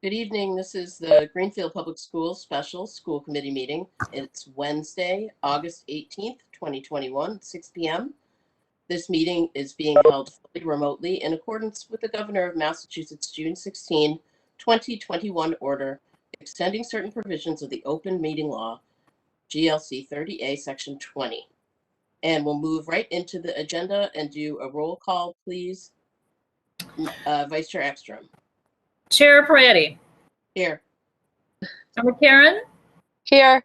Good evening. This is the Greenfield Public Schools Special School Committee meeting. It's Wednesday, August 18th, 2021, 6 p.m. This meeting is being held fully remotely in accordance with the Governor of Massachusetts' June 16, 2021 order extending certain provisions of the Open Meeting Law, GLC 30A, Section 20. And we'll move right into the agenda and do a roll call, please. Vice Chair Ekstrom. Chair Prietti. Here. Member Karen. Here.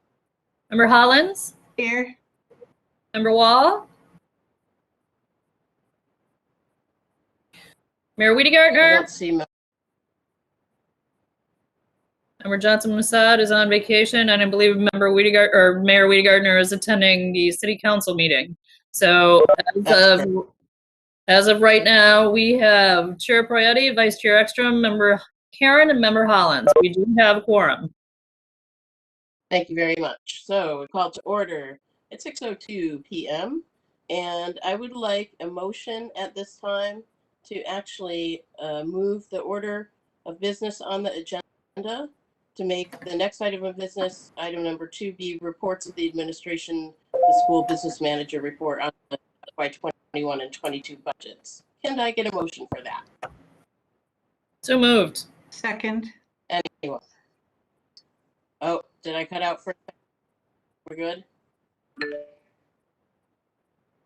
Member Hollins. Here. Member Wall. Mayor I Wiedegartner. don't see Member Johnson-Musad is on vacation, and I believe Mayor Wiedegartner is attending the City Council meeting. So as of right now, we have Chair Prietti, Vice Chair Ekstrom, Member Karen, and Member Hollins. We do have a quorum. Thank you very much. So we call to order at 6:02 p.m. And I would like a motion at this time to actually move the order of business on the agenda to make the next item of business, item number 2, be reports of the administration, the school business manager report on the FY21 and 22 budgets. Can I get a motion for that? So moved. Second. Anyone? Oh, did I cut out for a second? We're good?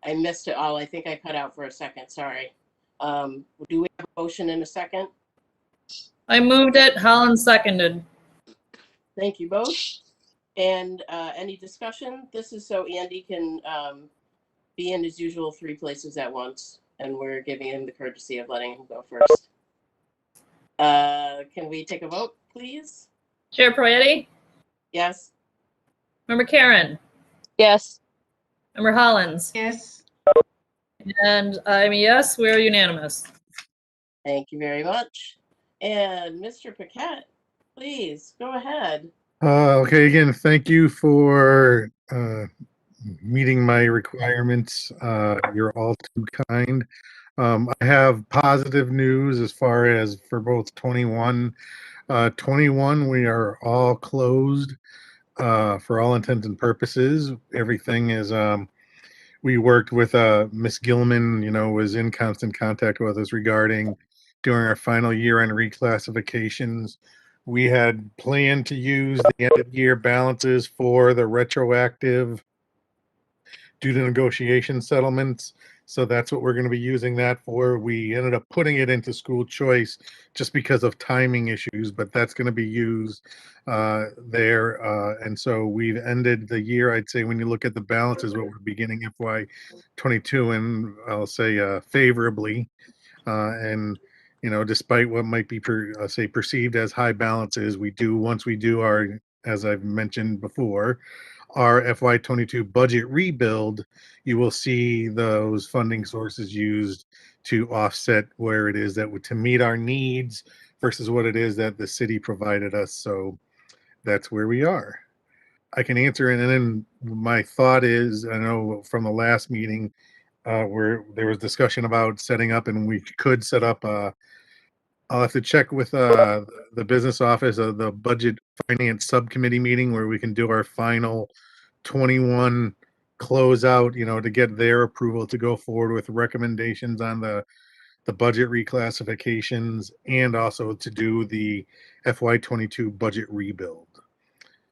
I missed it all. I think I cut out for a second. Sorry. Do we have a motion in a second? I moved it. Hollins seconded. Thank you both. And any discussion? This is so Andy can be in his usual 3 places at once, and we're giving him the courtesy of letting him go first. Can we take a vote, please? Chair Prietti. Yes. Member Karen. Yes. Member Hollins. Yes. And I'm a yes. We're unanimous. Thank you very much. And Mr. Paquette, please go ahead. Okay, again, thank you for meeting my requirements. You're all too kind. I have positive news as far as for both 21. 21, we are all closed for all intents and purposes. Everything is, we worked with Miss Gilman, was in constant contact with us regarding during our final year-end reclassifications. We had planned to use the end of year balances for the retroactive due to negotiation settlements. So that's what we're going to be using that for. We ended up putting it into school choice just because of timing issues, but that's going to be used there. And so we've ended the year, I'd say, when you look at the balances, what we're beginning FY22, and I'll say favorably. And despite what might be perceived as high balances, once we do our, as I've mentioned before, our FY22 budget rebuild, you will see those funding sources used to offset where it is that to meet our needs versus what it is that the city provided us. So that's where we are. I can answer it, and then my thought is, I know from the last meeting where there was discussion about setting up, and we could set up I'll have to check with the business office of the budget finance subcommittee meeting where we can do our final 21 closeout, to get their approval to go forward with recommendations on the budget reclassifications and also to do the FY22 budget rebuild.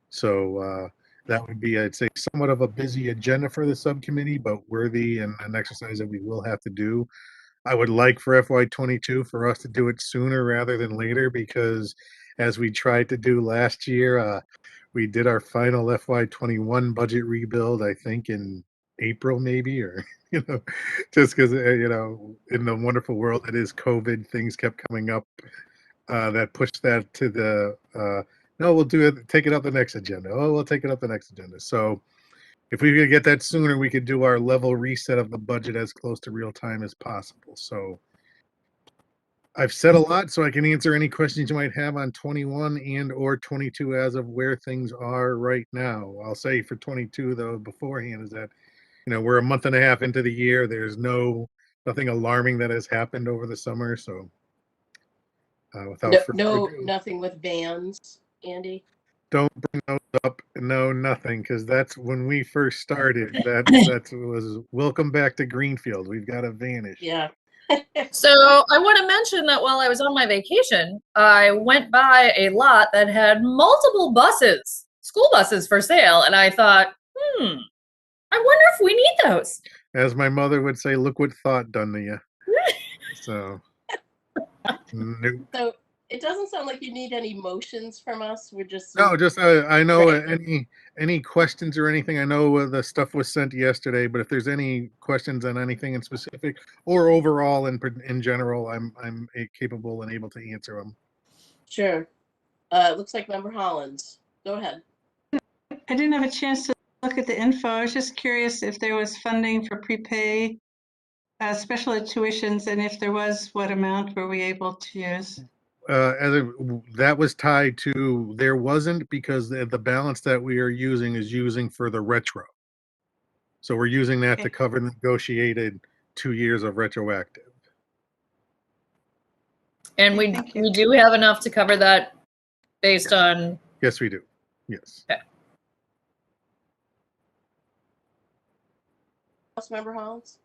So that would be, I'd say, somewhat of a busy agenda for the subcommittee, but worthy and an exercise that we will have to do. I would like for FY22 for us to do it sooner rather than later, because as we tried to do last year, we did our final FY21 budget rebuild, I think in April maybe, or, just because, in the wonderful world that is COVID, things kept coming up that pushed that to the, no, we'll do it, take it up the next agenda. Oh, we'll take it up the next agenda. So if we could get that sooner, we could do our level reset of the budget as close to real time as possible. So I've said a lot, so I can answer any questions you might have on 21 and or 22 as of where things are right now. I'll say for 22 though, beforehand, is that, we're a month and a half into the year. There's nothing alarming that has happened over the summer. So Without No, further no, ado, nothing with vans, Andy? don't bring those up. No, nothing, because that's when we first started. That was welcome back to Greenfield. We've got to vanish. Yeah. So I want to mention that while I was on my vacation, I went by a lot that had multiple buses, school buses for sale, and I thought, I wonder if we need those. As my mother would say, look what thought done to you. So, nope. So it doesn't sound like you need any motions from us. We're just. No, just I know Right. any questions or anything. I know the stuff was sent yesterday, but if there's any questions on anything in specific or overall in general, I'm capable and able to answer them. Sure. Looks like Member Hollins. Go ahead. I didn't have a chance to look at the info. I was just curious if there was funding for prepay special ed tuitions, and if there was, what amount were we able to use? That was tied to there wasn't, because the balance that we are using is using for the retro. So we're using that to Okay. cover the negotiated 2 years of retroactive. And Okay, thank you. we do have enough to cover that based on. Yes, we do. Yes. House Member Hollins?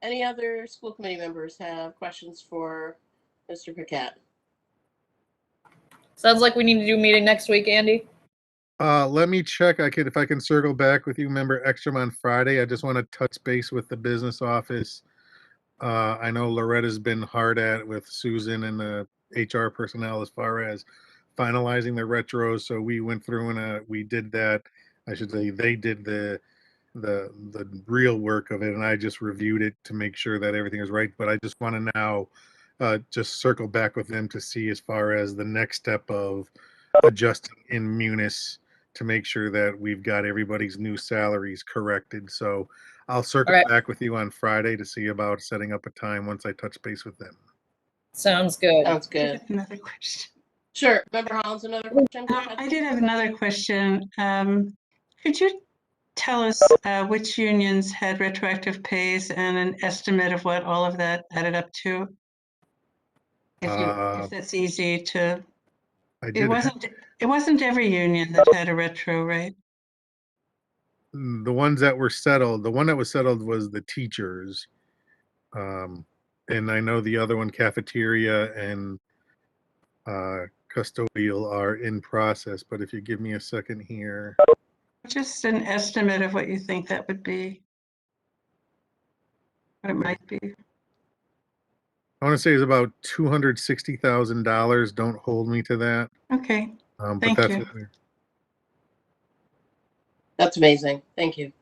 Any other school committee members have questions for Mr. Paquette? Sounds like we need to do a meeting next week, Andy. Let me check. If I can circle back with you, Member Ekstrom, on Friday. I just want to touch base with the business office. I know Loretta's been hard at with Susan and the HR personnel as far as finalizing the retros. So we went through and we did that. I should say they did the real work of it, and I just reviewed it to make sure that everything is right. But I just want to now just circle back with them to see as far as the next step of adjusting in Munis to make sure that we've got everybody's new salaries corrected. So I'll circle All right. back with you on Friday to see about setting up a time once I touch base with them. Sounds good. Sounds I good. have another question. Sure. Member Hollins, another question? Go ahead. I did have another question. Could you tell us which unions had retroactive pays and an estimate of what all of that added up to? If that's easy to. I It did wasn't every union that had a retro, right? the ones that were settled. The one that was settled was the teachers. And I know the other one, cafeteria and custodial, are in process. But if you give me a second here. Just an estimate of what you think that would be. What it might be. I want to say it's about $260,000. Don't hold me to that. Okay, But Thank that's you. what we're. That's amazing. Thank you.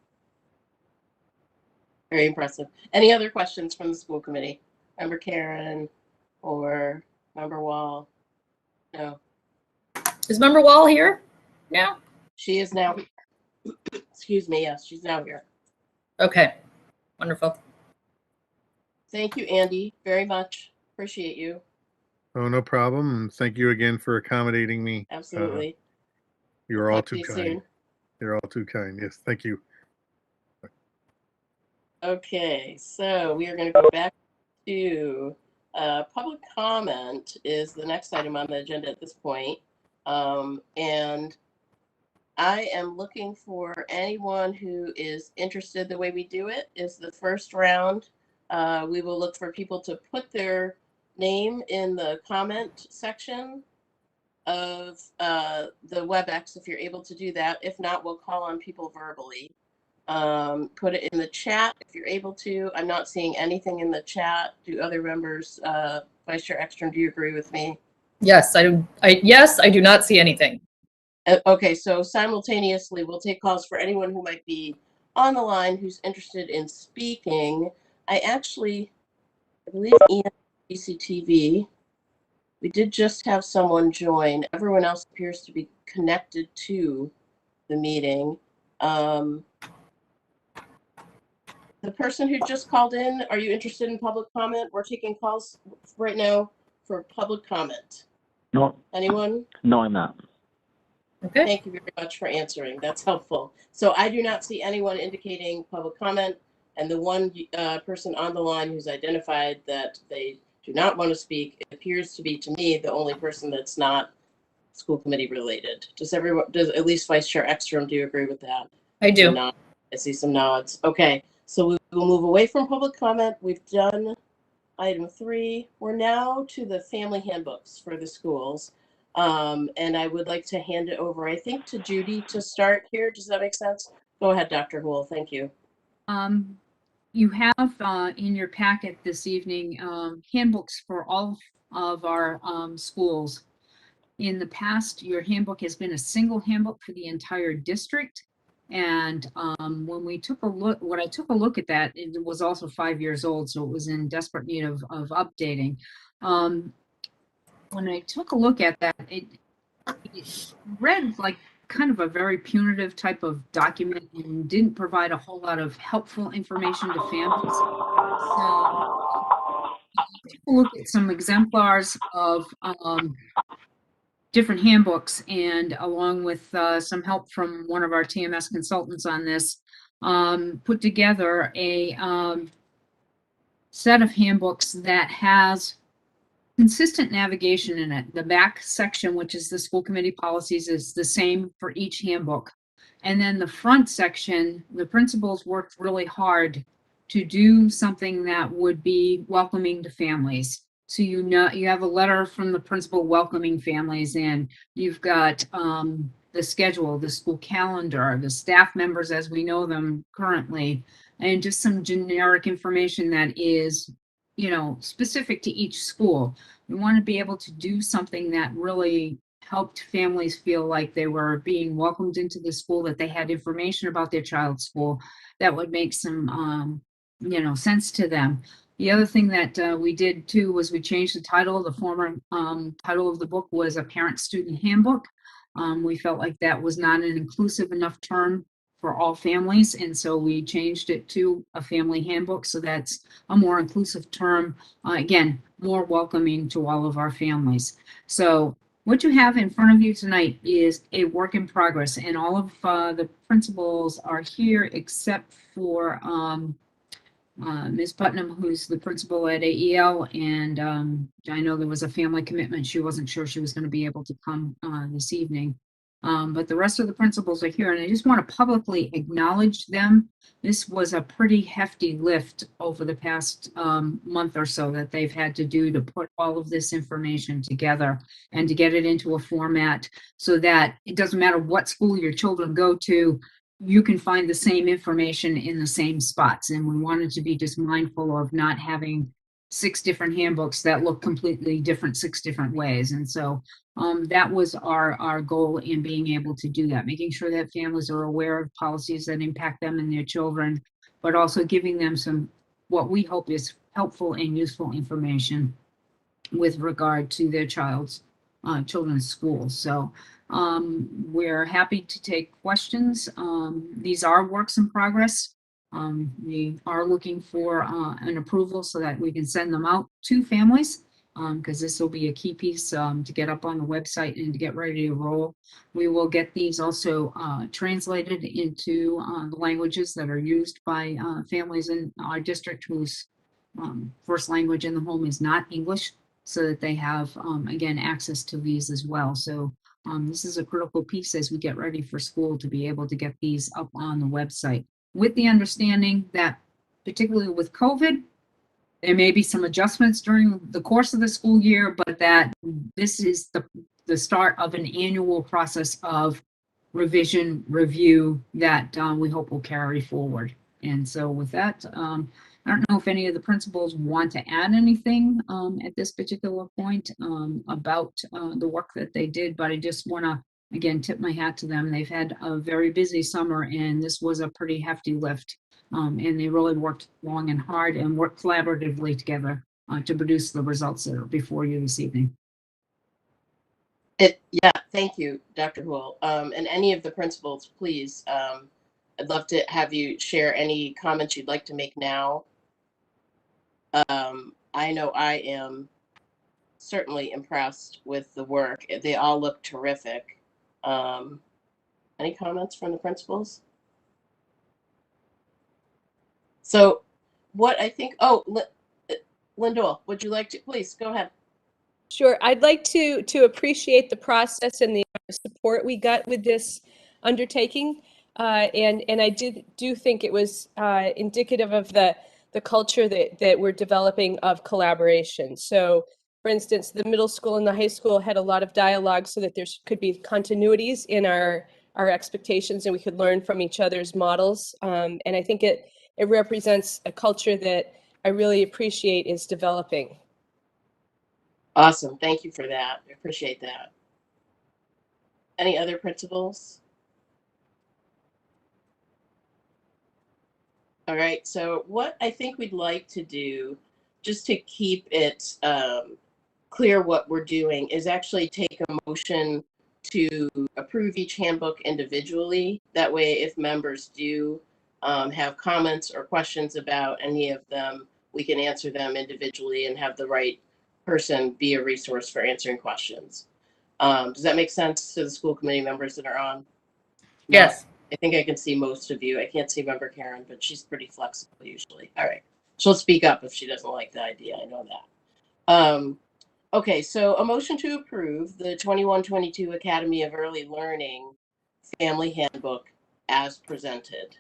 Very impressive. Any other questions from the school committee? Member Karen or Member Wall? No. Is Member Wall here? Yeah. She is now. Excuse me. Yes, she's now here. Okay. Wonderful. Thank you, Andy, very much. Appreciate you. Oh, no problem. And thank you again for accommodating me. Absolutely. You're all Talk to too you kind. soon. You're all too kind. Yes, thank you. Okay, so we are going to go back to public comment is the next item on the agenda at this point. And I am looking for anyone who is interested. The way we do it is the first round. We will look for people to put their name in the comment section of the WebEx if you're able to do that. If not, we'll call on people verbally. Put it in the chat if you're able to. I'm not seeing anything in the chat. Do other members, Vice Chair Ekstrom, do you agree with me? Yes, yes, I do not see anything. Okay, so simultaneously, we'll take calls for anyone who might be on the line who's interested in speaking. I believe Ian, CTV, we did just have someone join. Everyone else appears to be connected to the meeting. The person who just called in, are you interested in public comment? We're taking calls right now for public comment. No, Anyone? no, I'm not. Okay. Thank you very much for answering. That's helpful. So I do not see anyone indicating public comment, and the one person on the line who's identified that they do not want to speak. It appears to be, to me, the only person that's not school committee related. Does at least Vice Chair Ekstrom, do you agree with that? I do. Nod. I see some nods. Okay, so we will move away from public comment. We've done item 3. We're now to the family handbooks for the schools. And I would like to hand it over, I think, to Judy to start here. Does that make sense? Go ahead, Dr. Houle. Thank you. You have in your packet this evening handbooks for all of our schools. In the past, your handbook has been a single handbook for the entire district. And when we took a look, when I took a look at that, it was also 5 years old, so it was in desperate need of updating. When I took a look at that, it read like kind of a very punitive type of document and didn't provide a whole lot of helpful information to families. So take a look at some exemplars of different handbooks, and along with some help from one of our TMS consultants on this, put together a set of handbooks that has consistent navigation in it. The back section, which is the school committee policies, is the same for each handbook. And then the front section, the principals worked really hard to do something that would be welcoming to families. So you know, you have a letter from the principal welcoming families, and you've got the schedule, the school calendar, the staff members as we know them currently, and just some generic information that is, you know, specific to each school. We want to be able to do something that really helped families feel like they were being welcomed into the school, that they had information about their child's school that would make some, you know, sense to them. The other thing that we did too was we changed the title. The former title of the book was A Parent-Student Handbook. We felt like that was not an inclusive enough term for all families, and so we changed it to a family handbook, so that's a more inclusive term, again, more welcoming to all of our families. So what you have in front of you tonight is a work in progress, and all of the principals are here except for Ms. Putnam, who's the principal at AEL, and I know there was a family commitment. She wasn't sure she was going to be able to come this evening. But the rest of the principals are here, and I just want to publicly acknowledge them. This was a pretty hefty lift over the past month or so that they've had to do to put all of this information together and to get it into a format so that it doesn't matter what school your children go to, you can find the same information in the same spots. And we wanted to be just mindful of not having 6 different handbooks that look completely different 6 different ways. And so that was our goal in being able to do that, making sure that families are aware of policies that impact them and their children, but also giving them some, what we hope is helpful and useful information with regard to their children's schools. So we're happy to take questions. These are works in progress. We are looking for an approval so that we can send them out to families, because this will be a key piece to get up on the website and to get ready to roll. We will get these also translated into the languages that are used by families in our district whose first language in the home is not English, so that they have, again, access to these as well. So this is a critical piece as we get ready for school to be able to get these up on the website, with the understanding that, particularly with COVID, there may be some adjustments during the course of the school year, but that this is the start of an annual process of revision, review that we hope will carry forward. And so with that, I don't know if any of the principals want to add anything at this particular point about the work that they did, but I just want to, again, tip my hat to them. They've had a very busy summer, and this was a pretty hefty lift. And they really worked long and hard and worked collaboratively together to produce the results that are before you this evening. Yeah, thank you, Dr. Houle. And any of the principals, please, I'd love to have you share any comments you'd like to make now. I know I am certainly impressed with the work. They all look terrific. Any comments from the principals? So what I think, Lindell, would you like to, please, go ahead. Sure. I'd like to appreciate the process and the support we got with this undertaking. And I do think it was indicative of the culture that we're developing of collaboration. So, for instance, the middle school and the high school had a lot of dialogue so that there could be continuities in our expectations and we could learn from each other's models. And I think it represents a culture that I really appreciate is developing. Awesome. Thank you for that. I appreciate that. Any other principals? All right. So what I think we'd like to do, just to keep it clear what we're doing, is actually take a motion to approve each handbook individually. That way, if members do have comments or questions about any of them, we can answer them individually and have the right person be a resource for answering questions. Does that make sense to the school committee members that are on? No? Yes. I think I can see most of you. I can't see member Karen, but she's pretty flexible usually. All right. She'll speak up if she doesn't like the idea. I know that. Okay, so a motion to approve the 21-22 Academy of Early Learning Family Handbook as presented.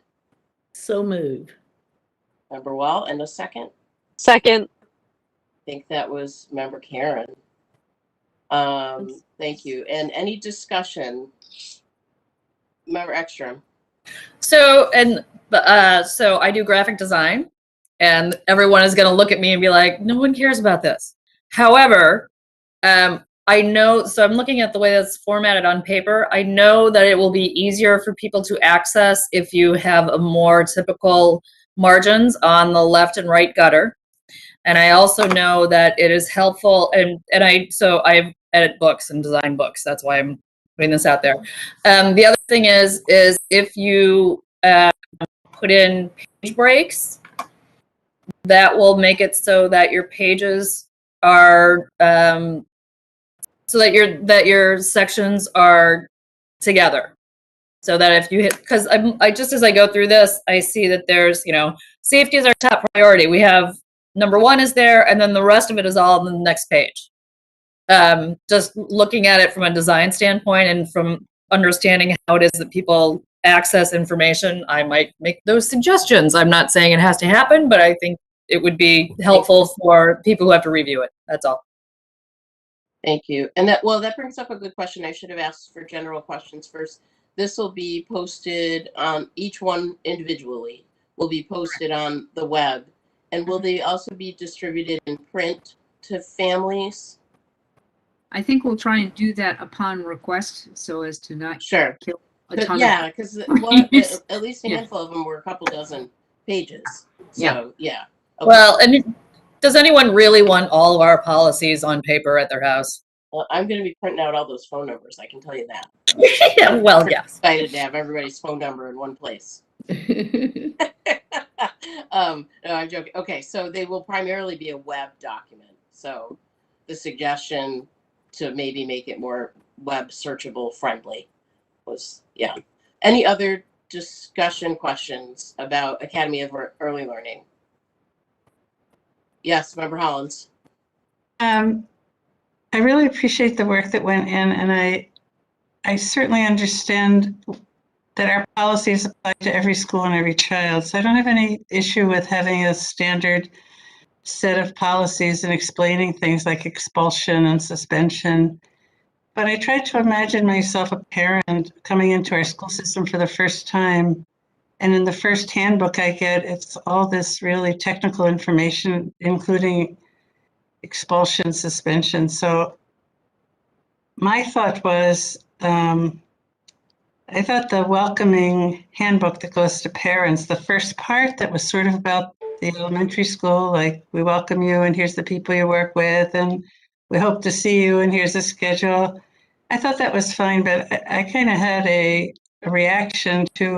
So moved. Member Wall, and a second? Second. I think that was member Karen. Thank you. And any discussion? Member Ekstrom. So, so I do graphic design, and everyone is going to look at me and be like, no one cares about this. However, I know, so I'm looking at the way that's formatted on paper. I know that it will be easier for people to access if you have a more typical margins on the left and right gutter. And I also know that it is helpful, and I edit books and design books. That's why I'm putting this out there. The other thing is if you put in page breaks, that will make it so that your pages are so that your sections are together. So that if you hit, because I just as I go through this, I see that there's, safety is our top priority. We have number 1 is there, and then the rest of it is all on the next page. Just looking at it from a design standpoint and from understanding how it is that people access information, I might make those suggestions. I'm not saying it has to happen, but I think it would be helpful for people who have to review it. That's all. Thank you. And that brings up a good question. I should have asked for general questions first. This will be posted on each one individually, will be posted on the web. And will they also be distributed in print to families? I think we'll try and do that upon request so as to not Sure. kill a ton Yeah, of because Yes. at least a Yeah. handful of them were a couple dozen pages. So, yeah. Okay. Well, and does anyone really want all of our policies on paper at their house? Well, I'm going to be printing out all those phone numbers. I can tell you that. Yeah, well, yes. Excited to have everybody's phone number in one place. No, I'm joking. Okay, so they will primarily be a web document. So the suggestion to maybe make it more web searchable friendly was, yeah. Any other discussion questions about Academy of Early Learning? Yes, Member Hollins. I really appreciate the work that went in, and I certainly understand that our policies apply to every school and every child. So I don't have any issue with having a standard set of policies and explaining things like expulsion and suspension. But I tried to imagine myself a parent coming into our school system for the first time. And in the first handbook I get, it's all this really technical information, including expulsion, suspension. So my thought was, I thought the welcoming handbook that goes to parents, the first part that was sort of about the elementary school, like we welcome you and here's the people you work with and we hope to see you and here's the schedule. I thought that was fine, but I kind of had a reaction to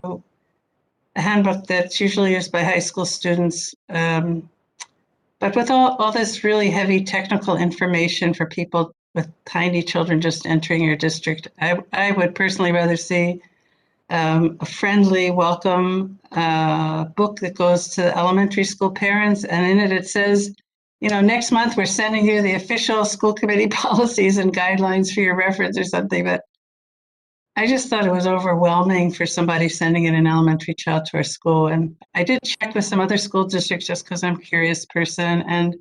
a handbook that's usually used by high school students. But with all this really heavy technical information for people with tiny children just entering your district, I would personally rather see a friendly welcome book that goes to elementary school parents, and in it says, next month we're sending you the official school committee policies and guidelines for your reference or something, but I just thought it was overwhelming for somebody sending in an elementary child to our school. And I did check with some other school districts just because I'm a curious person, and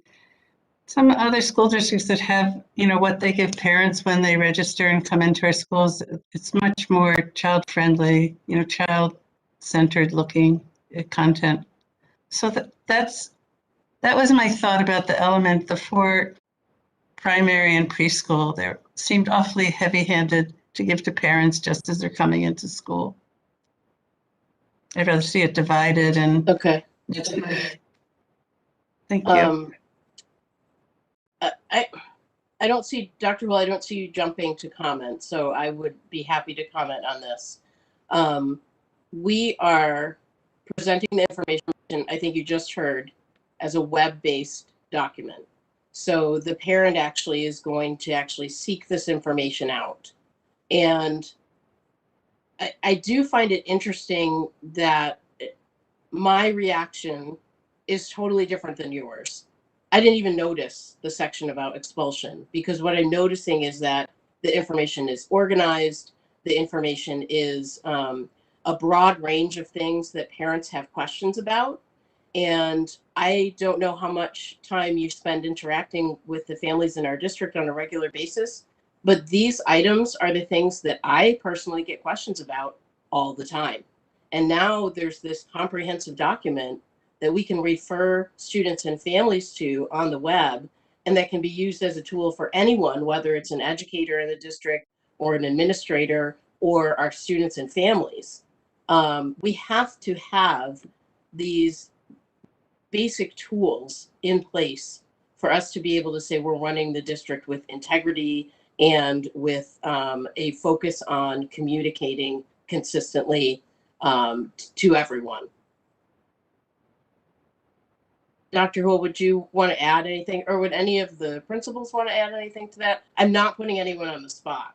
some other school districts that have, what they give parents when they register and come into our schools, it's much more child-friendly, child-centered looking content. So that was my thought about the 4 primary and preschool. They seemed awfully heavy-handed to give to parents just as they're coming into school. I'd rather see it divided and. Okay. Thank you. I don't see, Dr. Will, I don't see you jumping to comment, so I would be happy to comment on this. We are presenting the information, I think you just heard, as a web-based document. So the parent actually is going to actually seek this information out. And I do find it interesting that my reaction is totally different than yours. I didn't even notice the section about expulsion, because what I'm noticing is that the information is organized. The information is a broad range of things that parents have questions about. And I don't know how much time you spend interacting with the families in our district on a regular basis, but these items are the things that I personally get questions about all the time. And now there's this comprehensive document that we can refer students and families to on the web, and that can be used as a tool for anyone, whether it's an educator in the district or an administrator or our students and families. We have to have these basic tools in place for us to be able to say we're running the district with integrity and with a focus on communicating consistently to everyone. Dr. Hull, would you want to add anything, or would any of the principals want to add anything to that? I'm not putting anyone on the spot.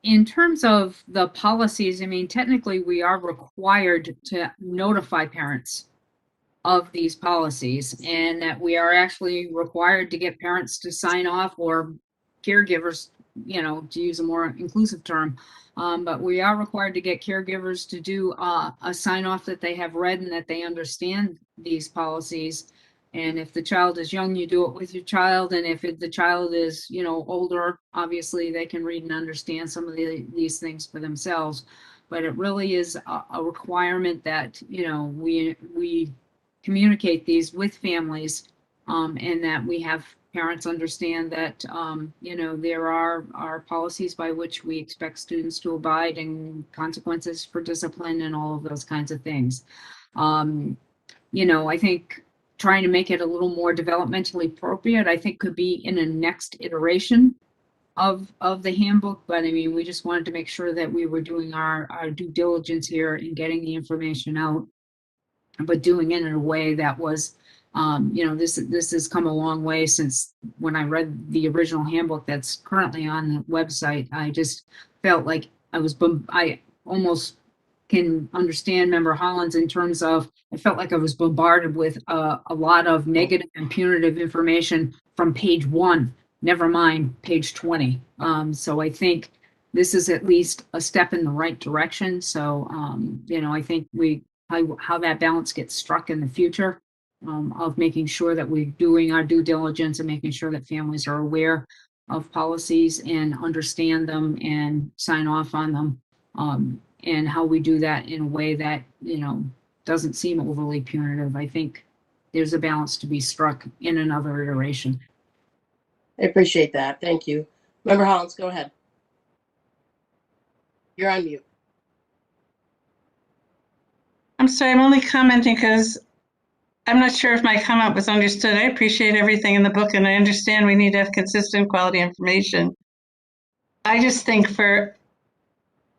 In terms of the policies, I mean, technically we are required to notify parents of these policies, and that we are actually required to get parents to sign off, or caregivers, to use a more inclusive term. But we are required to get caregivers to do a sign off that they have read and that they understand these policies. And if the child is young, you do it with your child. And if the child is, older, obviously they can read and understand some of these things for themselves. But it really is a requirement that, we communicate these with families, and that we have parents understand that, there are policies by which we expect students to abide, and consequences for discipline and all of those kinds of things. I think trying to make it a little more developmentally appropriate, I think, could be in a next iteration of the handbook. But I mean, we just wanted to make sure that we were doing our due diligence here in getting the information out, but doing it in a way that was, this has come a long way since when I read the original handbook that's currently on the website. I just felt like I almost can understand Member Hollins in terms of, I felt like I was bombarded with a lot of negative and punitive information from page 1, never mind page 20. So I think this is at least a step in the right direction. So, I think how that balance gets struck in the future, of making sure that we're doing our due diligence and making sure that families are aware of policies and understand them and sign off on them, and how we do that in a way that, doesn't seem overly punitive. I think there's a balance to be struck in another iteration. I appreciate that. Thank you. Member Hollins, go ahead. You're on mute. I'm sorry, I'm only commenting because I'm not sure if my comment was understood. I appreciate everything in the book, and I understand we need to have consistent quality information. I just think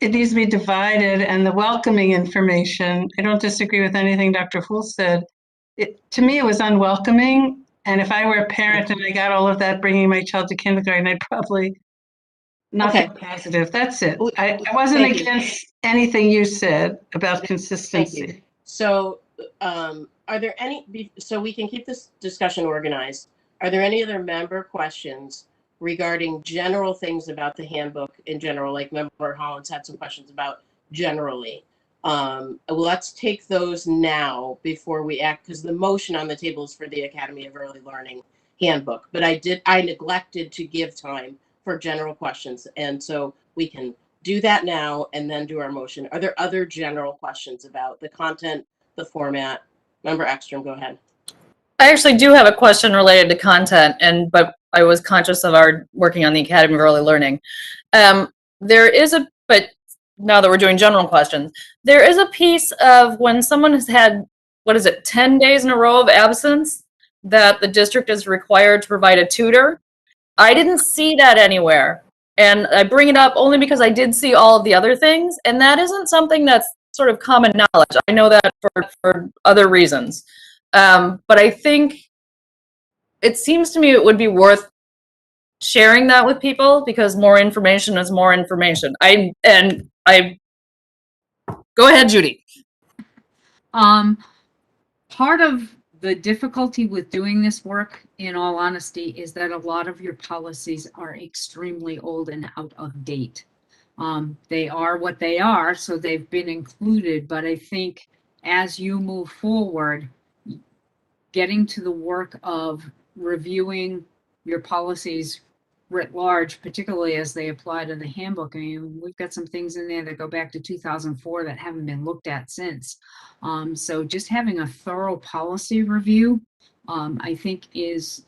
it needs to be divided, and the welcoming information, I don't disagree with anything Dr. Fool said. To me, it was unwelcoming. And if I were a parent and I got all of that bringing my child to kindergarten, I'd probably not be positive. That's it. I wasn't against anything you said about consistency. Thank you. So are there any, so we can keep this discussion organized, are there any other member questions regarding general things about the handbook in general, like Member Hollins had some questions about generally? Let's take those now before we act, because the motion on the table is for the Academy of Early Learning handbook, but I neglected to give time for general questions, and so we can do that now and then do our motion. Are there other general questions about the content, the format? Member Ekstrom, go ahead. I actually do have a question related to content, but I was conscious of our working on the Academy of Early Learning. But now that we're doing general questions, there is a piece of when someone has had, 10 days in a row of absence, that the district is required to provide a tutor. I didn't see that anywhere. And I bring it up only because I did see all of the other things, and that isn't something that's sort of common knowledge. I know that for other reasons. But I think it seems to me it would be worth sharing that with people, because more information is more information. Go ahead, Judy. Part of the difficulty with doing this work, in all honesty, is that a lot of your policies are extremely old and out of date. They are what they are, so they've been included, but I think as you move forward, getting to the work of reviewing your policies writ large, particularly as they apply to the handbook. I mean, we've got some things in there that go back to 2004 that haven't been looked at since. So just having a thorough policy review, I think is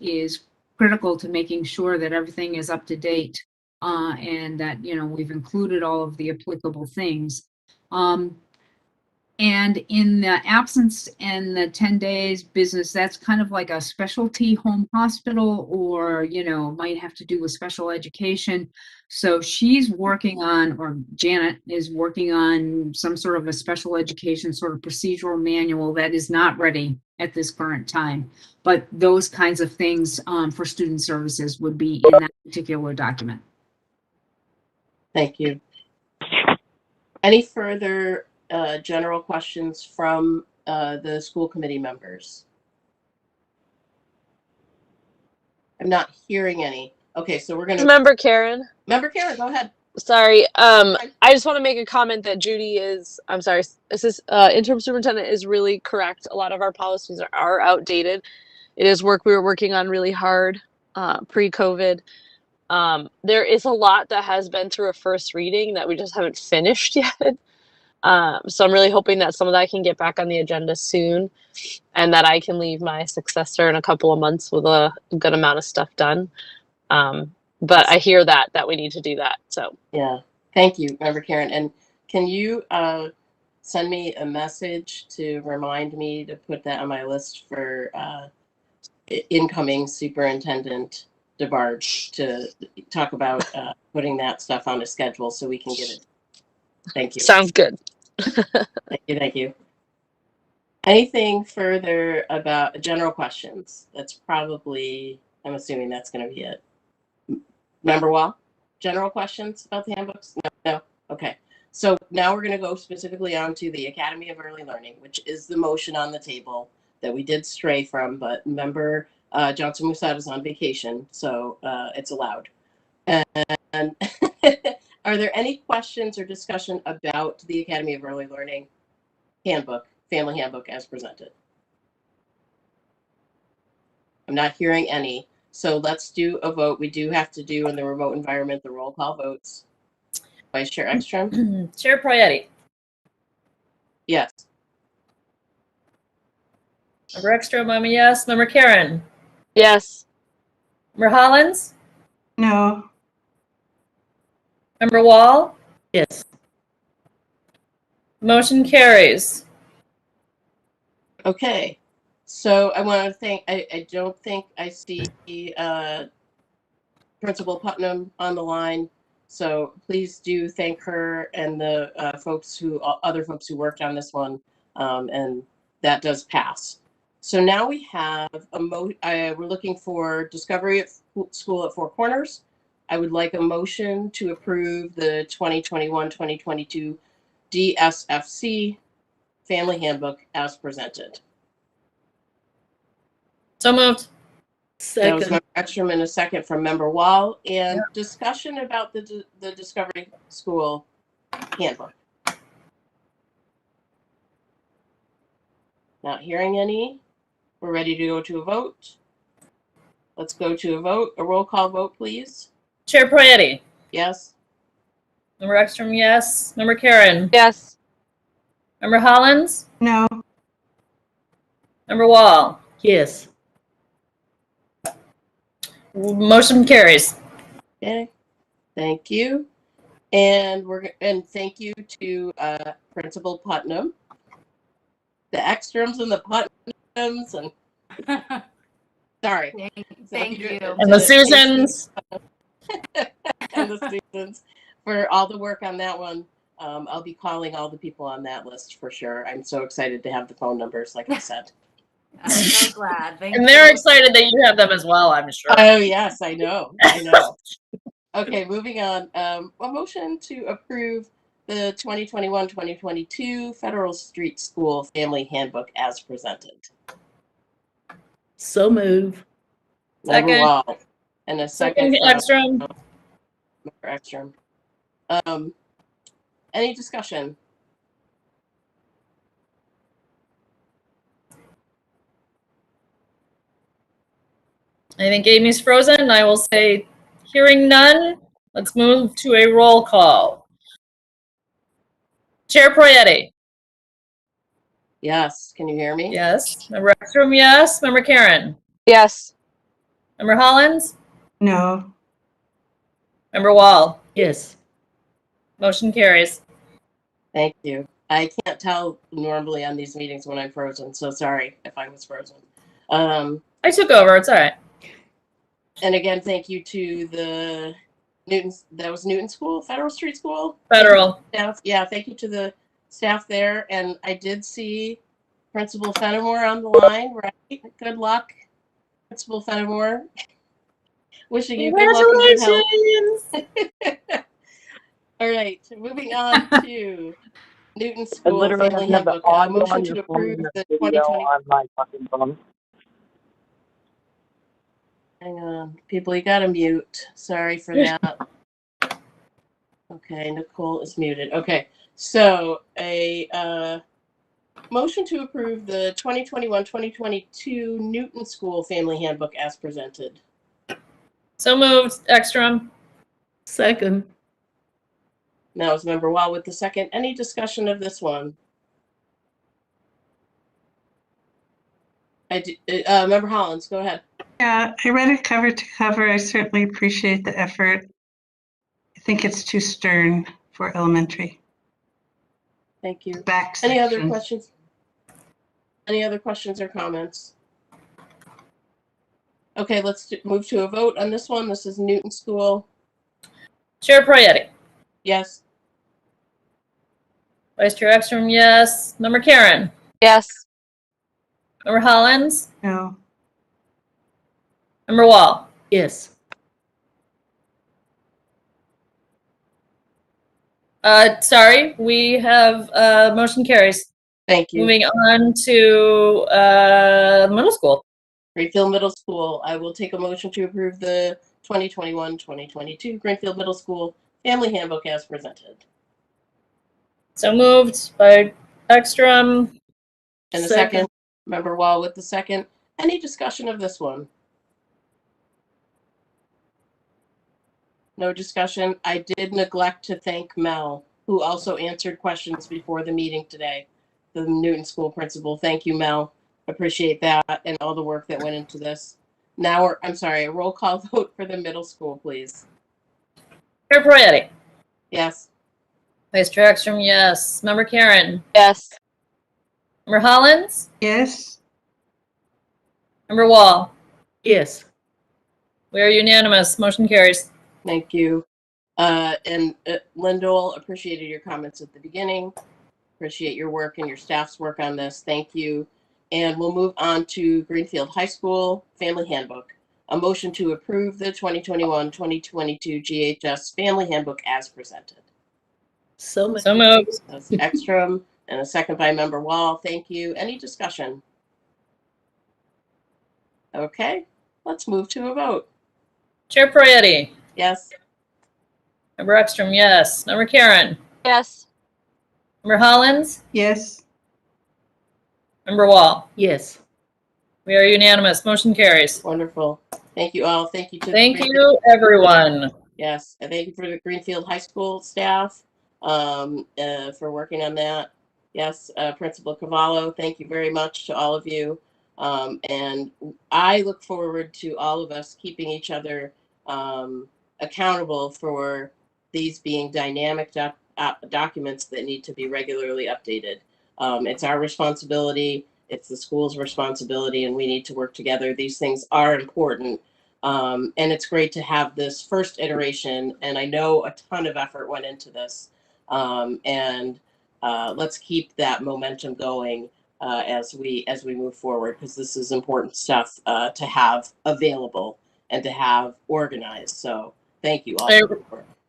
critical to making sure that everything is up to date, and that, we've included all of the applicable things. And in the absence and the 10 days business, that's kind of like a specialty home hospital, or, might have to do with special education. So she's working on, or Janet is working on, some sort of a special education sort of procedural manual that is not ready at this current time. But those kinds of things for student services would be in that particular document. Thank you. Any further general questions from the school committee members? I'm not hearing any. Okay, so we're going to. Member Karen. Member Karen, go ahead. Sorry. I just want to make a comment that Judy is, I'm sorry, interim superintendent is really correct. A lot of our policies are outdated. It is work we were working on really hard pre-COVID. There is a lot that has been through a first reading that we just haven't finished yet. So I'm really hoping that some of that can get back on the agenda soon, and that I can leave my successor in a couple of months with a good amount of stuff done. But I hear that we need to do that. So yeah, thank you, Member Karen. And can you send me a message to remind me to put that on my list for incoming Superintendent DeBarge to talk about putting that stuff on a schedule so we can get it. Thank you. Sounds good. Thank you. Anything further about general questions? That's probably, I'm assuming that's going to be it. Member Wall, general questions about the handbooks? No. Okay. So now we're going to go specifically on to the Academy of Early Learning, which is the motion on the table that we did stray from, but Member Johnson Musad is on vacation, so it's allowed. And are there any questions or discussion about the Academy of Early Learning handbook, family handbook as presented? I'm not hearing any. So let's do a vote. We do have to do in the remote environment the roll call votes. Vice Chair Ekstrom? Chair Prayati. Yes. Member Ekstrom, I'm a yes. Member Karen? Yes. Member Hollins? No. Member Wall? Yes. Motion carries. Okay. So I want to thank, I don't think I see Principal Putnam on the line. So please do thank her and the other folks who worked on this one. And that does pass. So now we have we're looking for Discovery at School at Four Corners. I would like a motion to approve the 2021-2022 DSFC Family Handbook as presented. So moved. That was Second. Member Ekstrom and a second from Member Wall. And discussion about the Discovery School Handbook. Not hearing any. We're ready to go to a vote. Let's go to a vote. A roll call vote, please. Chair Prayati. Yes? Member Ekstrom, yes. Member Karen. Yes. Member Hollins. No, Member Wall. Yes. Motion carries. Okay. Thank you. And thank you to Principal Putnam, the Ekstroms and the Putnams, and sorry. Thank you. And the Susans. And the Susans for all the work on that one. I'll be calling all the people on that list for sure. I'm so excited to have the phone numbers, like I said. I'm so glad. Thank And they're you. excited that you have them as well, I'm sure. Oh, yes, I know. I know. Okay, moving on. A motion to approve the 2021-2022 Federal Street School Family Handbook as presented. So move. Member Second. Wall. And a second Second from Ekstrom. Member Ekstrom. Any discussion? I think Amy's frozen. I will say, hearing none, let's move to a roll call. Chair Prayati. Yes. Can you hear me? Yes. Member Ekstrom, yes. Member Karen. Yes. Member Hollins. no, Member Wall. Yes. Motion carries. Thank you. I can't tell normally on these meetings when I'm frozen, so sorry if I was frozen. I took over. It's all right. And again, thank you to the Newton School, Federal Street School. Federal. Staff. Yeah, thank you to the staff there. And I did see Principal Fenimore on the line, right? Good luck, Principal Fenimore. Wishing you good luck and good health. All right, moving on to Newton School Family Handbook. Motion to approve the 2020. on my fucking phone. Hang on, people, you gotta mute. Sorry for that. Okay, Nicole is muted. Okay, so a motion to approve the 2021-2022 Newton School Family Handbook as presented. So moved. Ekstrom. Second. Now is Member Wall with the second. Any discussion of this one? Member Hollins, go ahead. yeah, I read it cover to cover. I certainly appreciate the effort. I think it's too stern for elementary. Thank you. Back Any other section. questions? Any other questions or comments? Okay, let's move to a vote on this one. This is Newton School. Chair Prayati. Yes. Vice Chair Ekstrom, yes. Member Karen. Yes. Member Hollins. No, Member Wall. Yes. Sorry, we have motion carries. Thank you. Moving on to middle school. Greenfield Middle School. I will take a motion to approve the 2021-2022 Greenfield Middle School Family Handbook as presented. So moved by Ekstrom. And a second, Member Wall with the second. Any discussion of this one? No discussion. I did neglect to thank Mel, who also answered questions before the meeting today, the Newton School principal. Thank you, Mel. Appreciate that and all the work that went into this. Now, a roll call vote for the middle school, please. Chair Prayati. Yes. Vice Chair Ekstrom, yes. Member Karen. Yes. Member Hollins. yes, Member Wall. Yes. We are unanimous. Motion carries. Thank you. And Lindell, appreciated your comments at the beginning. Appreciate your work and your staff's work on this. Thank you. And we'll move on to Greenfield High School Family Handbook. A motion to approve the 2021-2022 GHS Family Handbook as presented. So moved. So moved. That's Ekstrom And a second by Member Wall. Thank you. Any discussion? Okay, let's move to a vote. Chair Prayati. Yes. Member Ekstrom, yes. Member Karen. Yes. Member Hollins. Yes. Member Wall. Yes. We are unanimous. Motion carries. Wonderful. Thank you all. Thank you to Thank the you, everyone. Yes, and thank you for the Greenfield High School staff for working on that. Yes, Principal Cavallo, thank you very much to all of you. And I look forward to all of us keeping each other accountable for these being dynamic documents that need to be regularly updated. It's our responsibility. It's the school's responsibility, and we need to work together. These things are important. And it's great to have this first iteration, and I know a ton of effort went into this. And let's keep that momentum going as we move forward, because this is important stuff to have available and to have organized. So thank you all.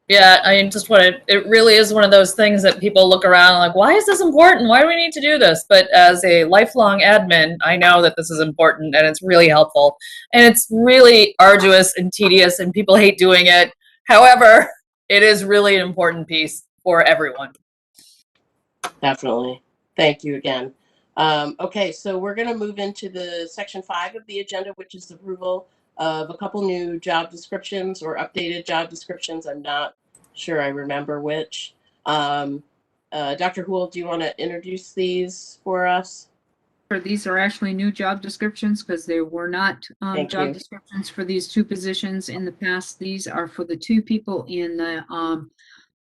Yeah, I just want to, it really is one of those things that people look around like, why is this important? Why do we need to do this? But as a lifelong admin, I know that this is important and it's really helpful. And it's really arduous and tedious and people hate doing it. However, it is really an important piece for everyone. Definitely. Thank you again. Okay, so we're going to move into the section 5 of the agenda, which is the approval of a couple new job descriptions or updated job descriptions. I'm not sure I remember which. Dr. Houle, do you want to introduce these for us? These are actually new job descriptions because there were not job descriptions for these two positions in the past. These are for the two people in the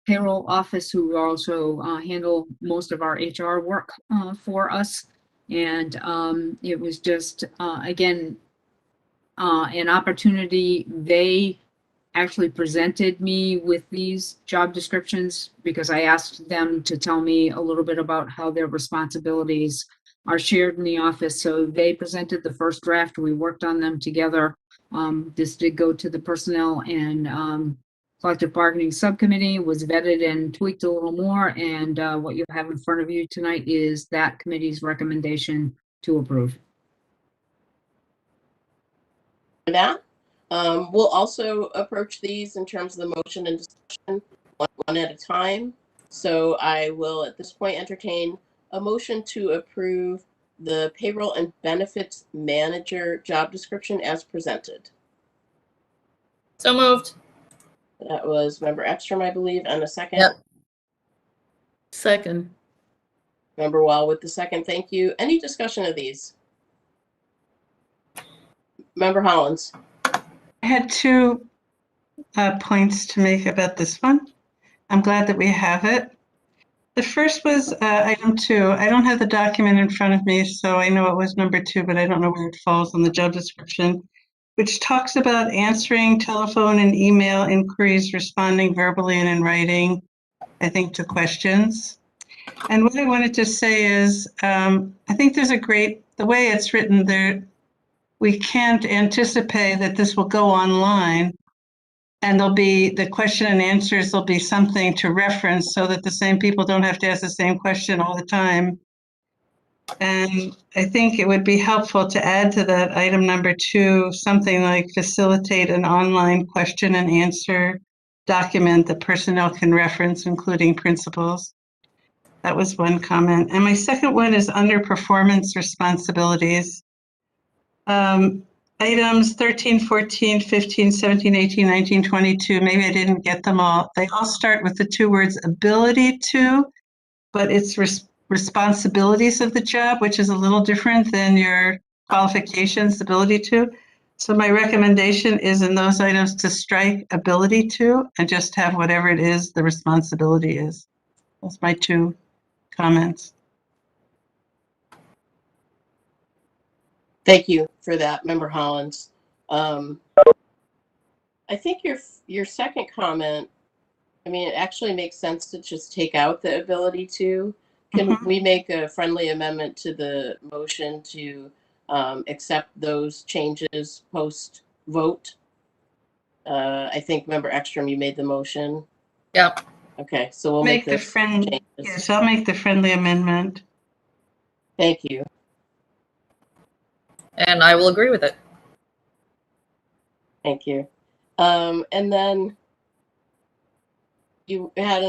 payroll office who also handle most of our HR work for us. And it was just, again, an opportunity. They actually presented me with these job descriptions because I asked them to tell me a little bit about how their responsibilities are shared in the office. So they presented the first draft. We worked on them together. This did go to the personnel and collective bargaining subcommittee, was vetted and tweaked a little more. And what you have in front of you tonight is that committee's recommendation to approve. For that, we'll also approach these in terms of the motion and discussion one at a time. So I will at this point entertain a motion to approve the payroll and benefits manager job description as presented. So moved. That was Member Ekstrom, I believe, and a second. Yep. Second. Member Wall with the second. Thank you. Any discussion of these? Member Hollins. I had two points to make about this one. I'm glad that we have it. The first was item 2. I don't have the document in front of me, so I know it was number 2, but I don't know where it falls on the job description, which talks about answering telephone and email inquiries, responding verbally and in writing, I think, to questions. And what I wanted to say is, I think there's the way it's written there, we can't anticipate that this will go online. And there'll be the question and answers, there'll be something to reference so that the same people don't have to ask the same question all the time. And I think it would be helpful to add to that item number 2, something like facilitate an online question and answer document that personnel can reference, including principals. That was one comment. And my second one is under performance responsibilities. Items 13, 14, 15, 17, 18, 19, 22, maybe I didn't get them all. They all start with the 2 words ability to, but it's responsibilities of the job, which is a little different than your qualifications, ability to. So my recommendation is in those items to strike ability to and just have whatever it is the responsibility is. That's my 2 comments. Thank you for that, Member Hollins. I think your second comment, I mean, it actually makes sense to just take out the ability to. Can we make a friendly amendment to the motion to accept those changes post-vote? I think, Member Ekstrom, you made the motion. Yep. Okay, so we'll Make make the friend, Yes, I'll make the friendly amendment. Thank you. And I will agree with it. Thank you. And then you had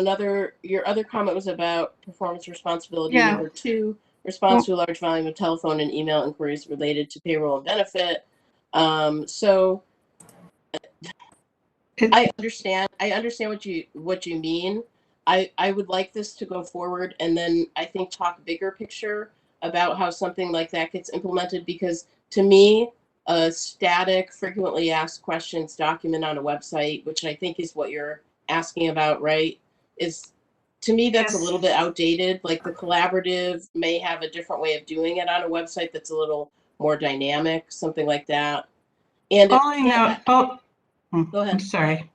your other comment was about performance responsibility Yeah. number 2, response to a large volume of telephone and email inquiries related to payroll and benefit. So I understand what you mean. I would like this to go forward and then I think talk bigger picture about how something like that gets implemented, because to me, a static, frequently asked questions document on a website, which I think is what you're asking about, right? Is to me that's a little bit outdated. Like the collaborative may have a different way of doing it on a website that's a little more dynamic, something like that. And All I know, go I'm ahead. sorry.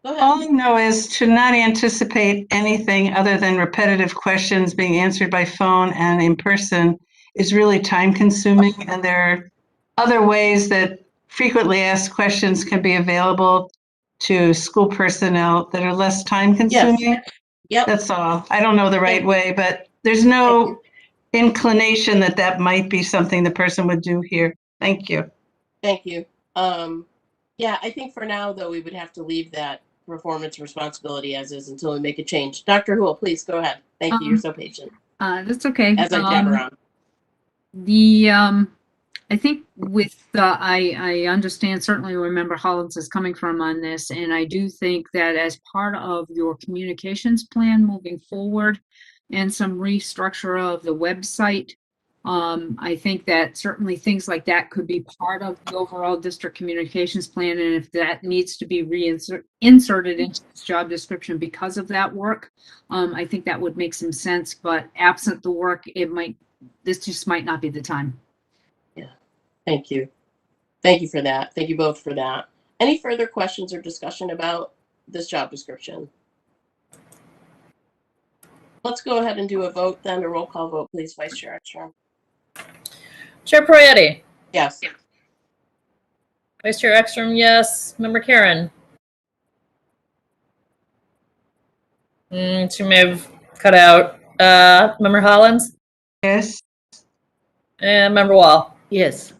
Go ahead. All I know is to not anticipate anything other than repetitive questions being answered by phone and in person is really time consuming. And there are other ways that frequently asked questions can be available to school personnel that are less time consuming. Yep. That's all. I don't know the right way, but there's no inclination that that might be something the person would do here. Thank you. Thank you. Yeah, I think for now, though, we would have to leave that performance responsibility as is until we make a change. Dr. Houle, please go ahead. Thank you. You're so patient. That's okay. As I tab around. I think with I understand, certainly remember Hollins is coming from on this, and I do think that as part of your communications plan moving forward and some restructure of the website, I think that certainly things like that could be part of the overall district communications plan, and if that needs to be inserted into this job description because of that work, I think that would make some sense. But absent the work, this just might not be the time. Yeah. Thank you. Thank you for that. Thank you both for that. Any further questions or discussion about this job description? Let's go ahead and do a vote then, a roll call vote, please, Vice Chair Ekstrom. Chair Prayati. Yes. Vice Chair Ekstrom, yes. Member Karen. She may have cut out. Member Hollins Yes. and Member Wall. Yes.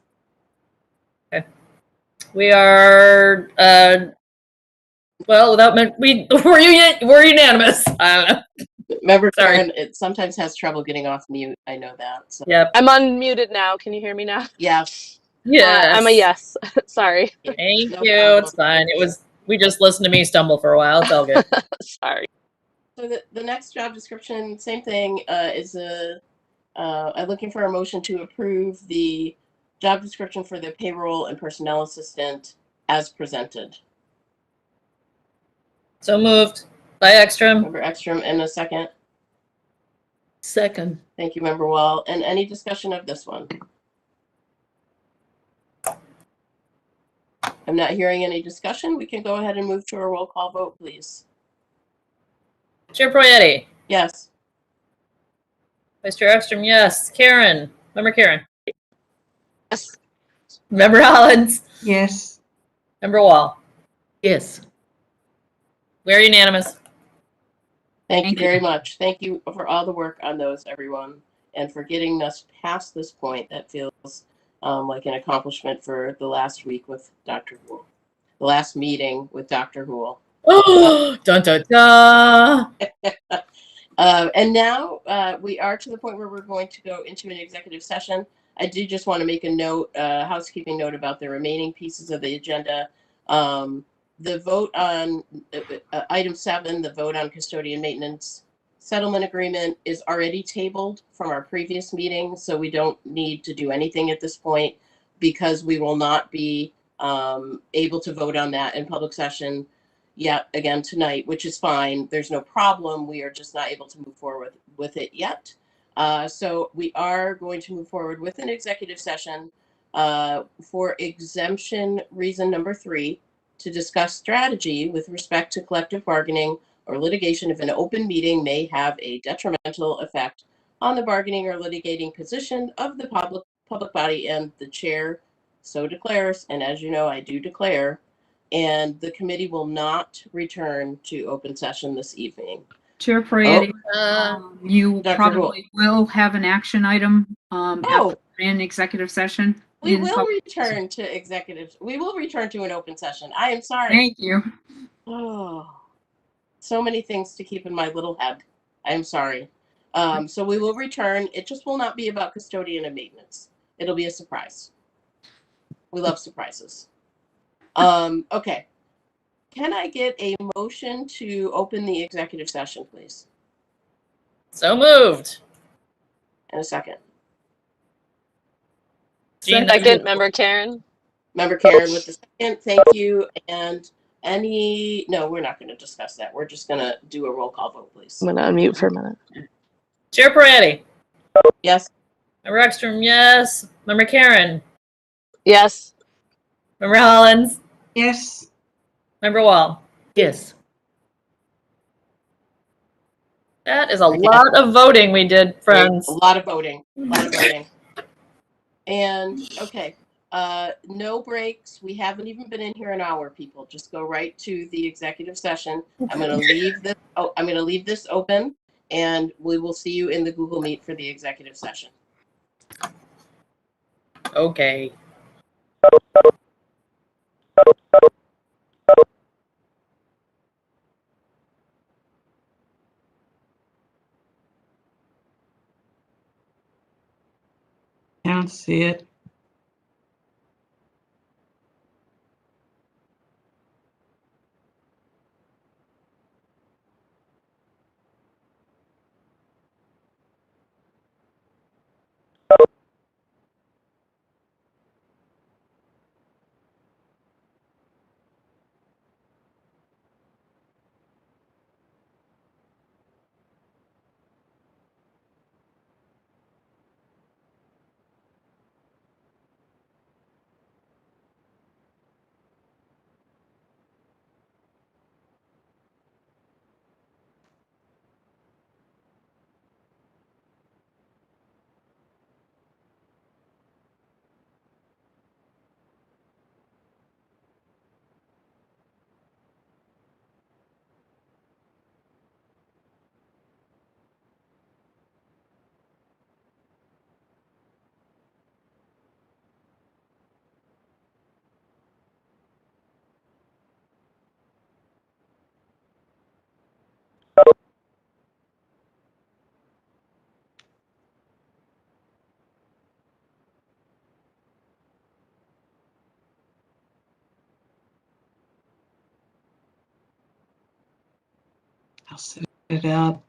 We are well, without we're unanimous. I don't know. Member Sorry. Karen, it sometimes has trouble getting off mute. I know that. So. Yep. I'm unmuted now. Can you hear me now? Yes. Yes. I'm a yes. Sorry. Thank No you. problem. It's fine. We just listened to me stumble for a while. It's all good. Sorry. So the next job description, same thing, is I'm looking for a motion to approve the job description for the payroll and personnel assistant as presented. So moved by Ekstrom. Member Ekstrom, and a second. Second. Thank you, Member Wall. And any discussion of this one? I'm not hearing any discussion. We can go ahead and move to a roll call vote, please. Chair Prayati. Yes. Vice Chair Ekstrom, yes. Karen. Member Karen. Yes. Member Hollins. Yes. Member Wall. Yes. We're unanimous. Thank you very much. Thank you for all the work on those, everyone, and for getting us past this point. That feels like an accomplishment for the last week with Dr. Houle, the last meeting with Dr. Houle. Oh, dun dun dun. And now we are to the point where we're going to go into an executive session. I do just want to make a note, housekeeping note about the remaining pieces of the agenda. The vote on item 7, the vote on custodian maintenance settlement agreement, is already tabled from our previous meeting, so we don't need to do anything at this point because we will not be able to vote on that in public session yet again tonight, which is fine. There's no problem. We are just not able to move forward with it yet. So we are going to move forward with an executive session for exemption reason number 3, to discuss strategy with respect to collective bargaining or litigation if an open meeting may have a detrimental effect on the bargaining or litigating position of the public body, and the chair so declares, and as you know, I do declare, and the committee will not return to open session this evening. Chair Prayati, you Dr. probably will have an action item Oh. in executive session. We will return to executive. We will return to an open session. I am sorry. Thank you. Oh, so many things to keep in my little head. I am sorry. So we will return. It just will not be about custodian and maintenance. It'll be a surprise. We love surprises. Okay. Can I get a motion to open the executive session, please? So moved. In a second. Jean, Second, member Karen. Member Karen with the second. Thank you. And no, we're not going to discuss that. We're just going to do a roll call vote, please. I'm gonna unmute for a minute. Chair Peretti. Yes. Member Ekstrom, yes. Member Karen. Yes. Member Hollins. Yes. Member Wall. Yes. That is a lot of voting we did, friends. A lot of voting. A lot of voting. And okay. No breaks. We haven't even been in here an hour, people. Just go right to the executive session. I'm going to leave this. Oh, I'm going to leave this open, and we will see you in the Google Meet for the executive session. Okay. I don't see it. I'll set it out.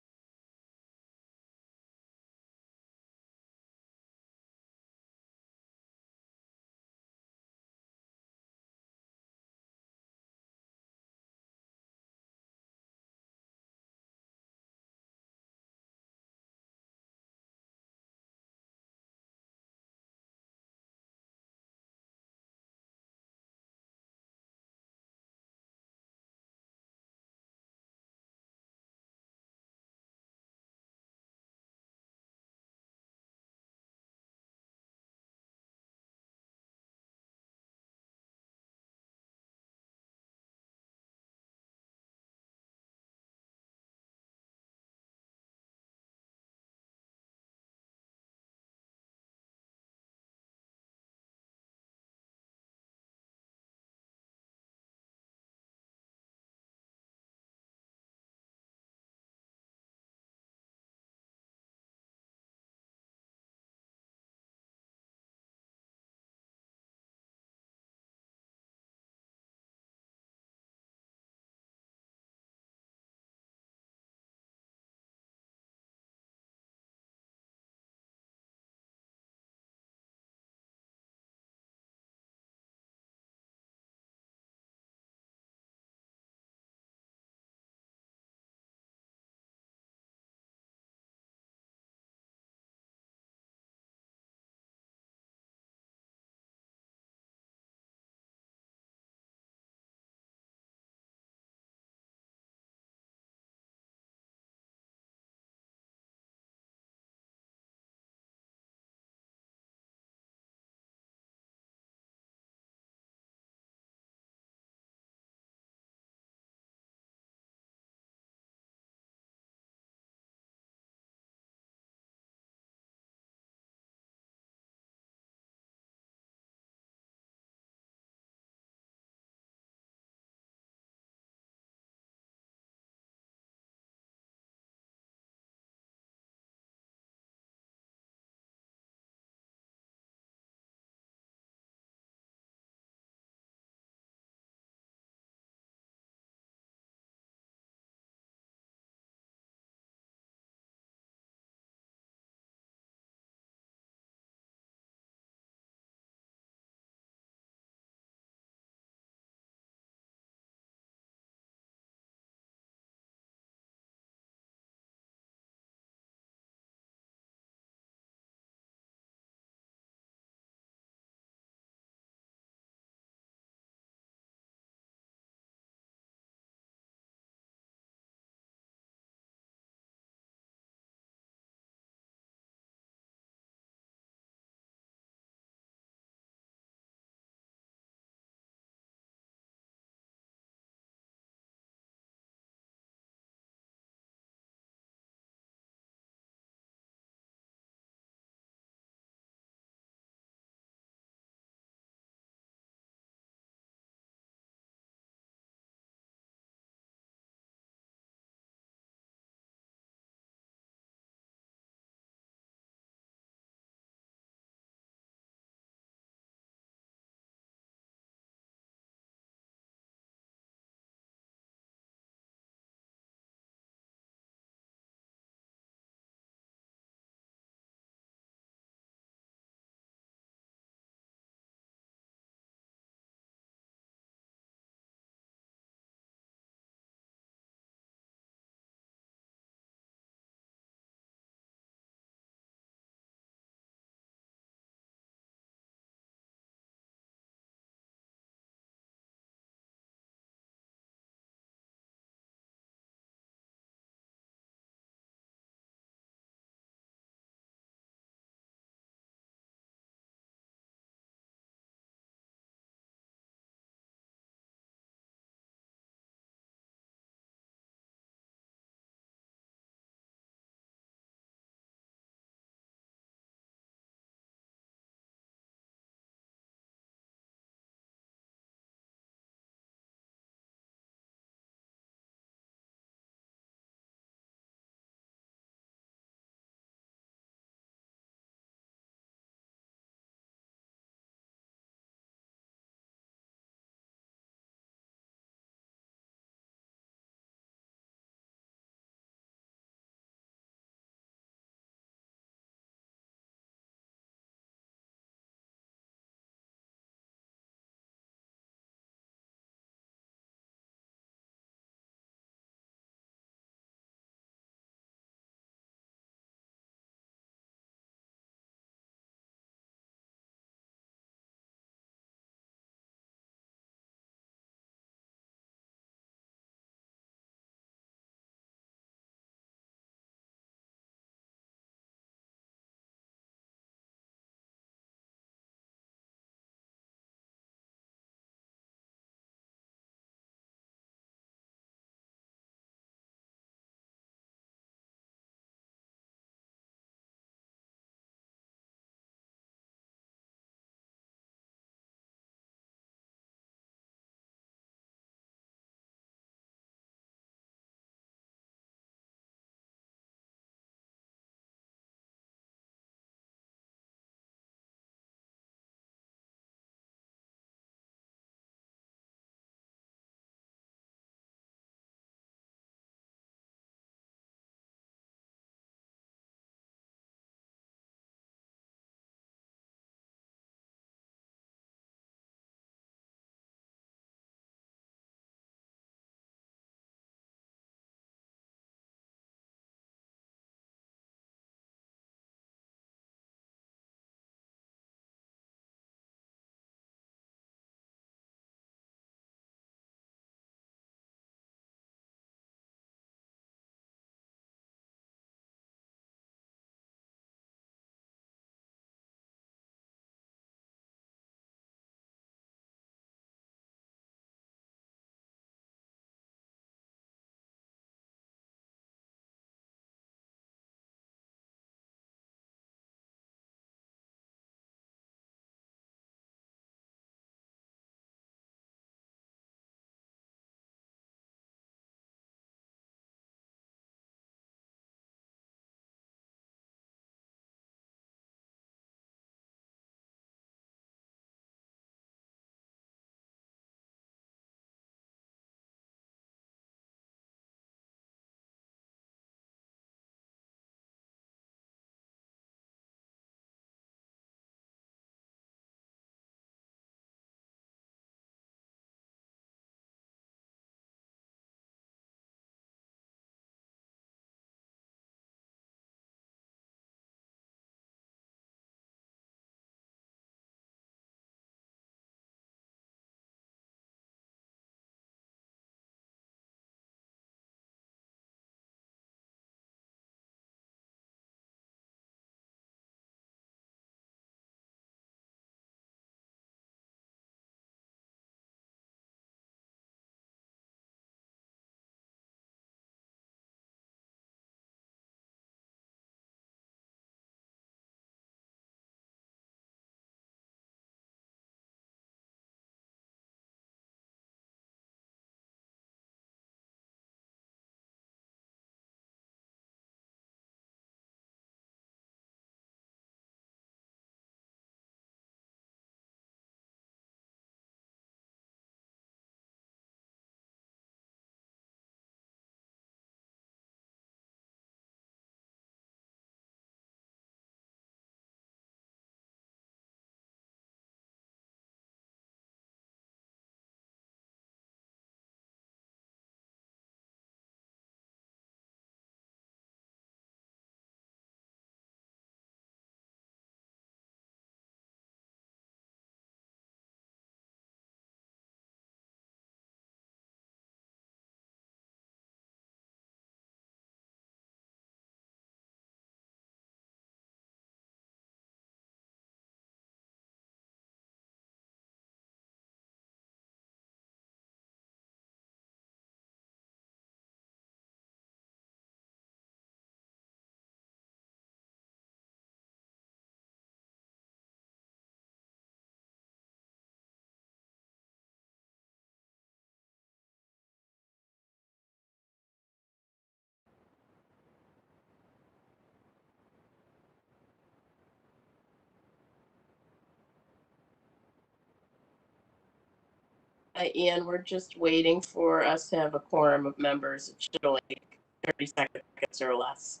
Ian, we're just waiting for us to have a quorum of members. It should only take 30 seconds or less.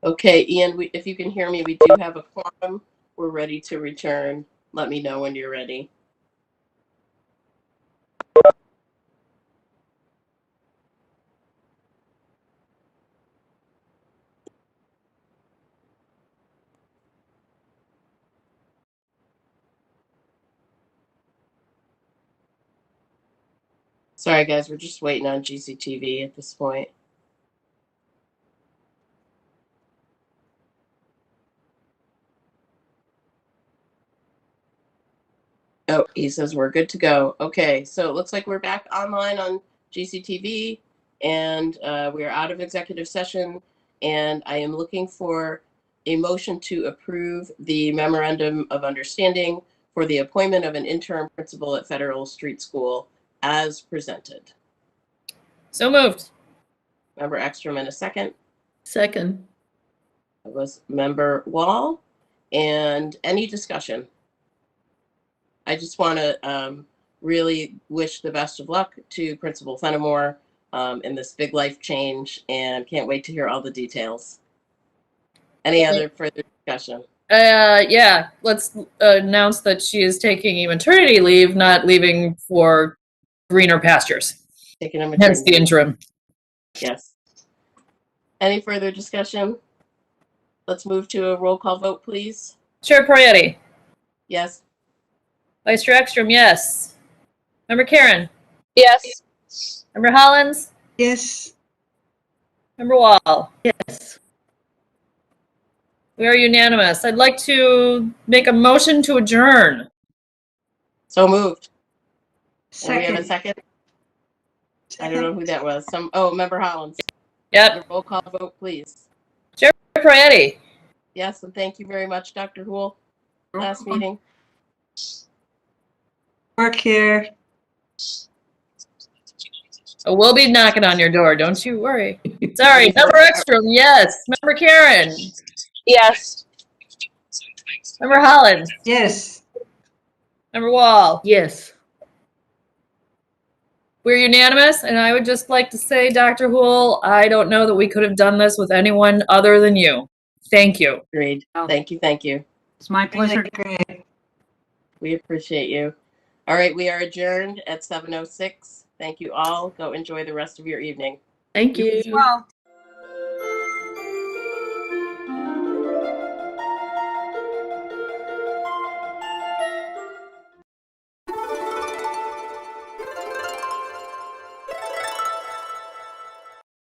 Okay, Ian, if you can hear me, we do have a quorum. We're ready to return. Let me know when you're ready. Sorry, guys, we're just waiting on GCTV at this point. Oh, he says we're good to go. Okay, so it looks like we're back online on GCTV, and we're out of executive session, and I am looking for a motion to approve the memorandum of understanding for the appointment of an interim principal at Federal Street School as presented. So moved. Member Ekstrom in a second. Second. That was Member Wall. And any discussion? I just want to really wish the best of luck to Principal Fenimore in this big life change, and can't wait to hear all the details. Any other further discussion? Yeah, let's announce that she is taking a maternity leave, not leaving for greener pastures. Taking a Hence maternity. the interim. Yes. Any further discussion? Let's move to a roll call vote, please. Chair Prietti. Yes. Vice Chair Ekstrom, yes. Member Karen. Yes. Member Hollins. Yes. Member Wall. Yes. We are unanimous. I'd like to make a motion to adjourn. So moved. And we have a Second. second? I don't know who that was. Member Hollins. Yep. Roll call vote, please. Chair Prietti. Yes, and thank you very much, Dr. Houle. Last meeting. Work here. Oh, we'll be knocking on your door. Don't you worry. Sorry. Member Ekstrom, yes. Member Karen. Yes. Member Hollins. Yes. Member Wall. Yes. We're unanimous, and I would just like to say, Dr. Houle, I don't know that we could have done this with anyone other than you. Thank you. Agreed. Oh. Thank you. Thank you. It's my pleasure. Great. We appreciate you. All right, we are adjourned at 7:06. Thank you all. Go enjoy the rest of your evening. Thank you. Well.